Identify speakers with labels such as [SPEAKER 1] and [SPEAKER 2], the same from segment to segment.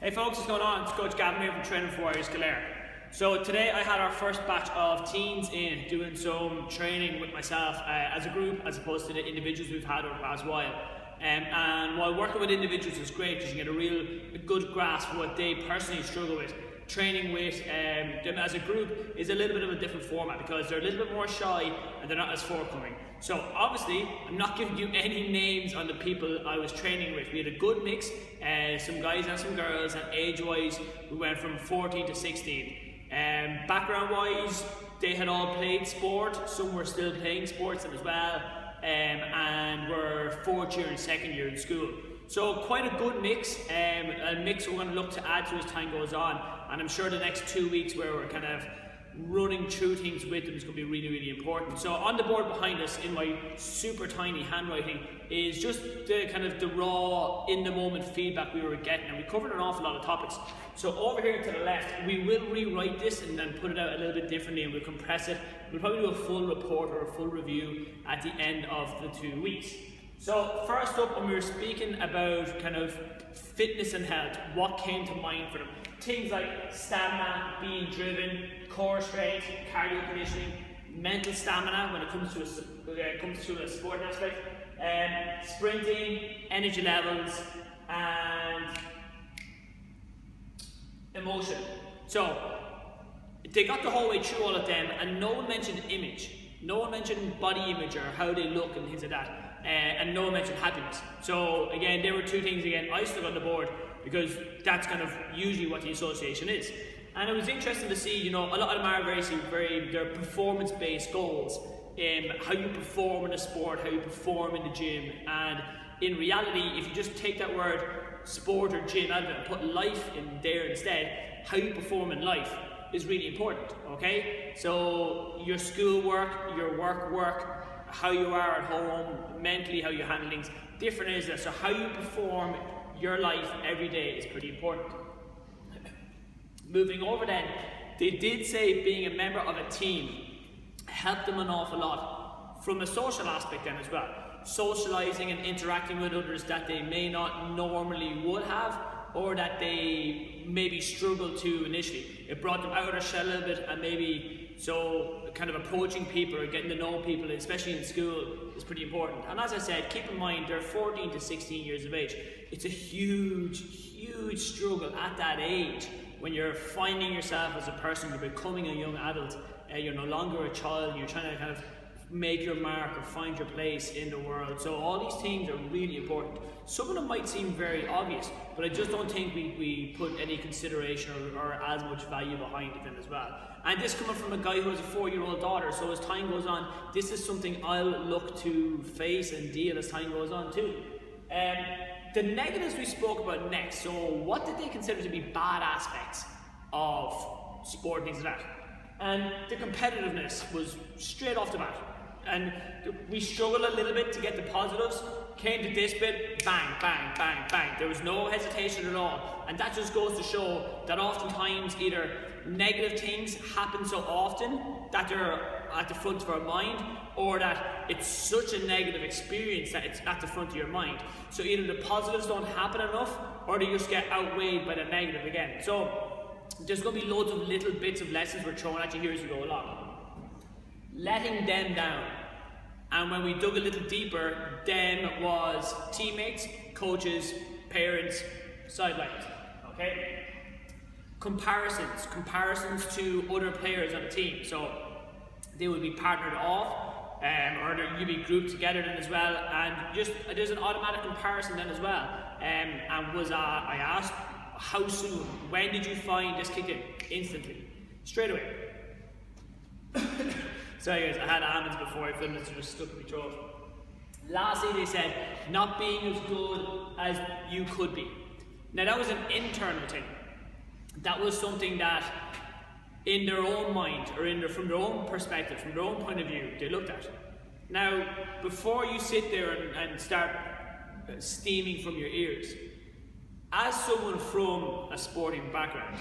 [SPEAKER 1] Hey folks, what's going on? It's Coach Gavin here from Training for Warriors KIldare. So today I had our first batch of teens in doing some training with myself as a group as opposed to the individuals we've had over the past while. And while working with individuals is great because you get a good grasp of what they personally struggle with. Training with them as a group is a little bit of a different format because they're a little bit more shy and they're not as forthcoming. So obviously, I'm not giving you any names on the people I was training with. We had a good mix, some guys and some girls, and age-wise, we went from 14 to 16. Background-wise, they had all played sport. Some were still playing sports as well, and were fourth year and second year in school. So quite a good mix, a mix we're going to look to add to as time goes on, and I'm sure the next 2 weeks where we're kind of running through things with them is going to be really, really important. So on the board behind us in my super tiny handwriting is just the kind of the raw, in the moment feedback we were getting, and we covered an awful lot of topics. So over here to the left, we will rewrite this and then put it out a little bit differently, and we'll compress it. We'll probably do a full report or a full review at the end of the 2 weeks. So first up, when we were speaking about kind of fitness and health, what came to mind for them? Things like stamina, being driven, core strength, cardio conditioning, mental stamina when it comes to a sporting aspect, sprinting, energy levels, and emotion. So they got the whole way through all of them, and no one mentioned image. No one mentioned body image or how they look and things like that. And no one mentioned happiness. So again, there were two things again I stuck on the board because that's kind of usually what the association is. And it was interesting to see, you know, a lot of them are they're performance-based goals. How you perform in a sport, how you perform in the gym. And in reality, if you just take that word sport or gym out of it and put life in there instead, how you perform in life is really important, okay? So your schoolwork, your work, how you are at home, mentally how you handle things, different is that. So how you perform your life every day is pretty important. Moving over then, they did say being a member of a team helped them an awful lot from a social aspect then as well. Socializing and interacting with others that they may not normally would have, or that they maybe struggled to initially. It brought them out of their shell a little bit, and maybe so kind of approaching people or getting to know people, especially in school, is pretty important. And as I said, keep in mind they're 14 to 16 years of age. It's a huge struggle at that age when you're finding yourself as a person, you're becoming a young adult, you're no longer a child, you're trying to kind of make your mark or find your place in the world. So all these things are really important. Some of them might seem very obvious, but I just don't think we put any consideration or as much value behind it then as well. And this coming from a guy who has a 4-year-old daughter, so as time goes on, this is something I'll look to face and deal as time goes on too. The negatives we spoke about next, so what did they consider to be bad aspects of sport and things like that? And the competitiveness was straight off the bat. And we struggled a little bit to get the positives. Came to this bit, bang, bang, bang, bang. There was no hesitation at all. And that just goes to show that oftentimes either negative things happen so often that they're at the front of our mind, or that it's such a negative experience that it's at the front of your mind. So either the positives don't happen enough, or they just get outweighed by the negative again. So there's going to be loads of little bits of lessons we're throwing at you here as we go along. Letting them down. And when we dug a little deeper, them was teammates, coaches, parents, sidelines, okay? Comparisons to other players on the team. So they would be partnered off, or you'd be grouped together then as well, and just there's an automatic comparison then as well. And I asked, how soon? When did you find this kick in? Instantly, straight away. Sorry guys, I had almonds before I filmed this, so just stuck in my throat. Lastly, they said, not being as good as you could be. Now that was an internal thing. That was something that in their own mind, or from their own perspective, from their own point of view, they looked at. Now, before you sit there and start steaming from your ears, as someone from a sporting background,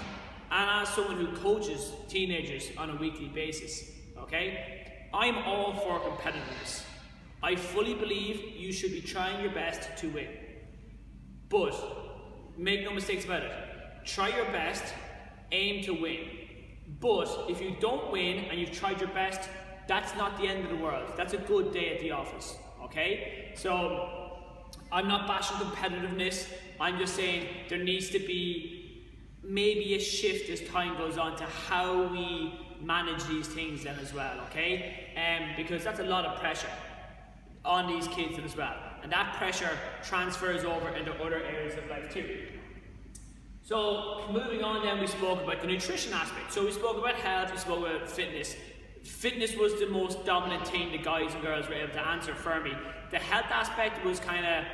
[SPEAKER 1] and as someone who coaches teenagers on a weekly basis, okay, I'm all for competitiveness. I fully believe you should be trying your best to win. But make no mistakes about it. try your best, aim to win. But if you don't win and you've tried your best, that's not the end of the world. That's a good day at the office, okay? So I'm not bashing competitiveness. I'm just saying there needs to be maybe a shift as time goes on to how we manage these things then as well, okay? Because that's a lot of pressure on these kids then as well. And that pressure transfers over into other areas of life too. So moving on then, we spoke about the nutrition aspect. So we spoke about health, we spoke about fitness. Fitness was the most dominant thing the guys and girls were able to answer for me. The health aspect was kind of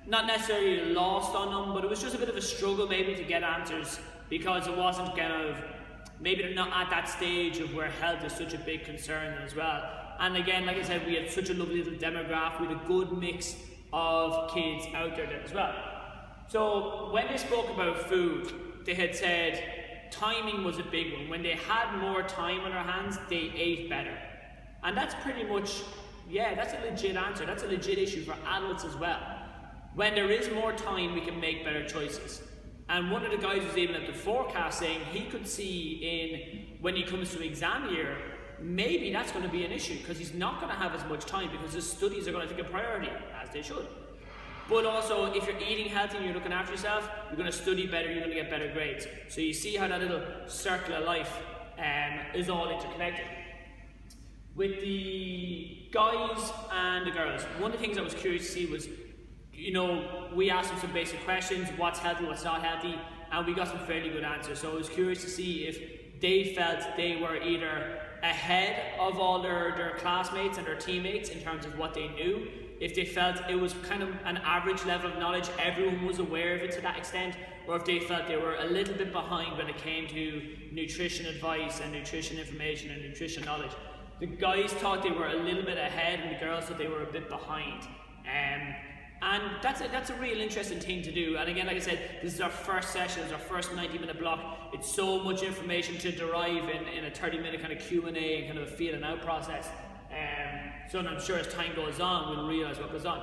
[SPEAKER 1] not necessarily lost on them, but it was just a bit of a struggle maybe to get answers, because it wasn't kind of, maybe they're not at that stage of where health is such a big concern as well. And again, like I said, we had such a lovely little demographic, we had a good mix of kids out there as well. So when they spoke about food, they had said timing was a big one. When they had more time on their hands, they ate better. And that's pretty much, yeah, that's a legit answer. That's a legit issue for adults as well. When there is more time, we can make better choices. And one of the guys was even at the forecast saying he could see when he comes to exam year, maybe that's going to be an issue, because he's not going to have as much time because his studies are going to take a priority, as they should. But also, if you're eating healthy and you're looking after yourself, you're going to study better, you're going to get better grades. So you see how that little circle of life is all interconnected. With the guys and the girls, one of the things I was curious to see was, you know, we asked them some basic questions, what's healthy, what's not healthy, and we got some fairly good answers. So I was curious to see if they felt they were either ahead of all their classmates and their teammates in terms of what they knew, if they felt it was kind of an average level of knowledge, everyone was aware of it to that extent, or if they felt they were a little bit behind when it came to nutrition advice and nutrition information and nutrition knowledge. The guys thought they were a little bit ahead and the girls thought they were a bit behind. And that's a real interesting thing to do. And again, like I said, this is our first session, it's our first 90-minute block. It's so much information to derive in a 30-minute kind of Q&A and kind of a feeling out process. So I'm sure as time goes on, we'll realise what goes on.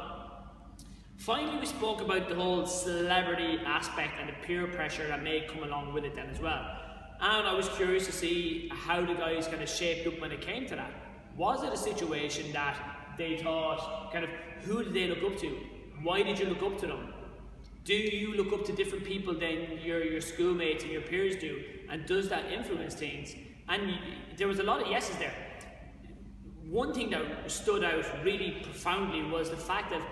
[SPEAKER 1] Finally, we spoke about the whole celebrity aspect and the peer pressure that may come along with it then as well. And I was curious to see how the guys kind of shaped up when it came to that. Was it a situation that they thought, kind of, who did they look up to? Why did you look up to them? Do you look up to different people than your schoolmates and your peers do? And does that influence things? And there was a lot of yeses there. One thing that stood out really profoundly was the fact that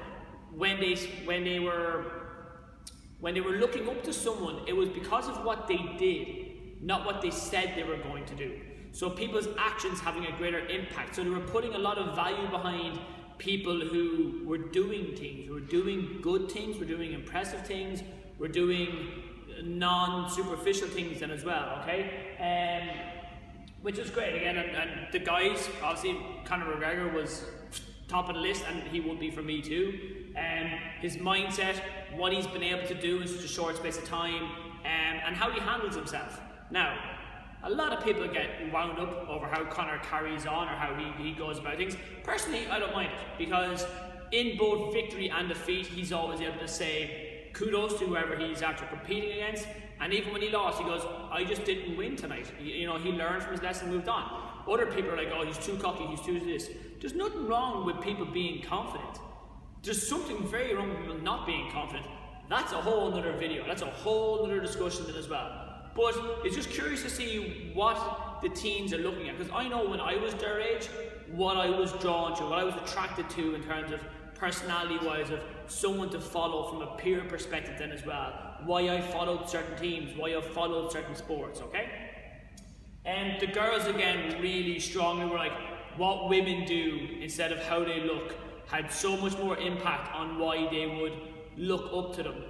[SPEAKER 1] when they were looking up to someone, it was because of what they did, not what they said they were going to do. So people's actions having a greater impact. So they were putting a lot of value behind people who were doing things, were doing good things, were doing impressive things, were doing non-superficial things then as well, okay? Which was great again, and the guys, obviously Conor McGregor was top of the list, and he would be for me too. His mindset, what he's been able to do in such a short space of time, and how he handles himself. Now, a lot of people get wound up over how Conor carries on or how he goes about things. Personally, I don't mind it, because in both victory and defeat, he's always able to say kudos to whoever he's after competing against. And even when he lost, he goes, I just didn't win tonight. You know, he learned from his lesson and moved on. Other people are like, oh, he's too cocky, he's too this. There's nothing wrong with people being confident. There's something very wrong with people not being confident. That's a whole other video. That's a whole other discussion as well. But it's just curious to see what the teens are looking at. Because I know when I was their age, what I was drawn to, what I was attracted to in terms of personality-wise, of someone to follow from a peer perspective then as well. Why I followed certain teams, why I followed certain sports, okay? And the girls, again, really strongly were like, what women do instead of how they look had so much more impact on why they would look up to them.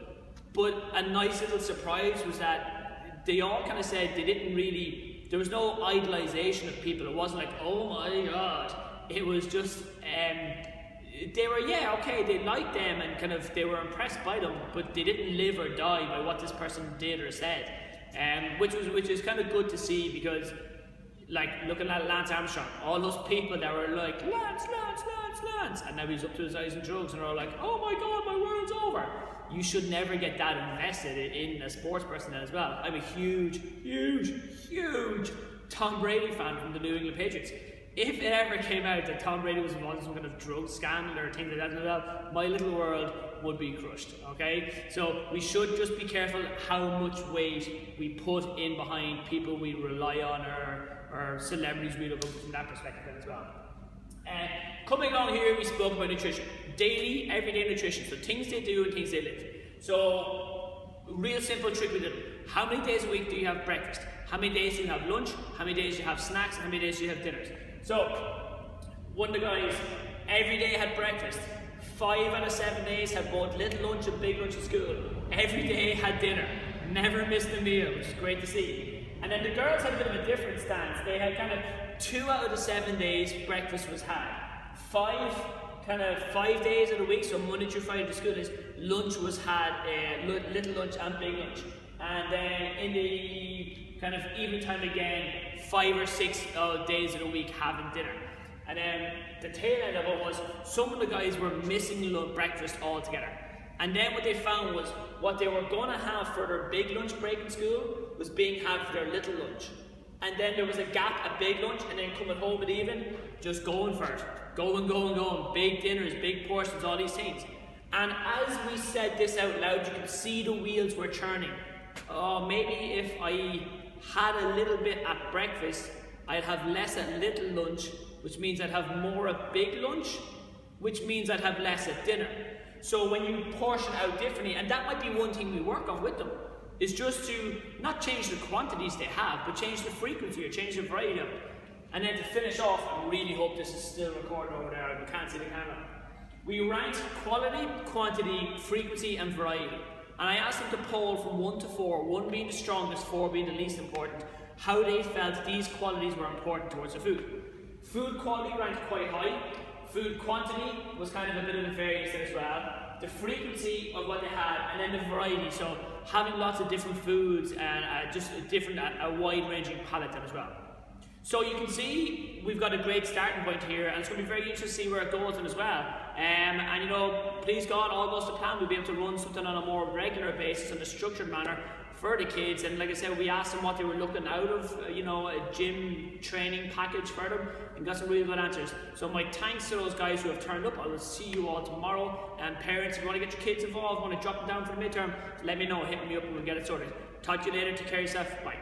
[SPEAKER 1] But a nice little surprise was that they all kind of said they didn't really, there was no idolization of people. It wasn't like, oh my God. It was just, they were, yeah, okay, they liked them and kind of, they were impressed by them, but they didn't live or die by what this person did or said. Which is kind of good to see, because, like, looking at Lance Armstrong, all those people that were like, Lance, and now he's up to his eyes in drugs, and they're all like, oh my God, my world's over. you should never get that invested in a sports person as well. I'm a huge Tom Brady fan from the New England Patriots. If it ever came out that Tom Brady was involved in some kind of drug scandal or things like that as well, my little world would be crushed, okay? So we should just be careful how much weight we put in behind people we rely on or celebrities we look up to from that perspective as well. Coming along here, we spoke about nutrition. Daily, everyday nutrition. So things they do and things they live. So, real simple trick with it. How many days a week do you have breakfast? How many days do you have lunch? How many days do you have snacks? How many days do you have dinners? So, one of the guys every day had breakfast. 5 out of 7 days had both little lunch and big lunch at school. Every day had dinner. Never missed a meal, which is great to see. And then the girls had a bit of a different stance. They had kind of 2 out of the 7 days breakfast was had. 5 days of the week, so Monday through Friday to school days, lunch was had, little lunch and big lunch. And then in the kind of evening time again, 5 or 6 days of the week having dinner. And then the tail end of it was some of the guys were missing breakfast altogether. And then what they found was what they were going to have for their big lunch break in school was being had for their little lunch. And then there was a gap at big lunch, and then coming home at evening, just going for it. Going. Big dinners, big portions, all these things. And as we said this out loud, you could see the wheels were churning. Oh, maybe if I had a little bit at breakfast, I'd have less at little lunch, which means I'd have more at big lunch, which means I'd have less at dinner. So when you portion out differently, and that might be one thing we work on with them, is just to not change the quantities they have, but change the frequency or change the variety of it. And then to finish off, I really hope this is still recorded over there, we can't see the camera. We ranked quality, quantity, frequency and variety. And I asked them to poll from 1 to 4, 1 being the strongest, 4 being the least important, how they felt these qualities were important towards the food. Food quality ranked quite high. Food quantity was kind of a bit of a variance as well. The frequency of what they had, and then the variety. So having lots of different foods and just a wide-ranging palette as well. So you can see we've got a great starting point here, and it's going to be very interesting to see where it goes in as well. And you know, please God, all goes to plan, we'll be able to run something on a more regular basis in a structured manner for the kids. And like I said, we asked them what they were looking out of, you know, a gym training package for them, and got some really good answers. So my thanks to those guys who have turned up. I will see you all tomorrow. And parents, if you want to get your kids involved, want to drop them down for the midterm, let me know, hit me up and we'll get it sorted. Talk to you later, take care of yourself, bye.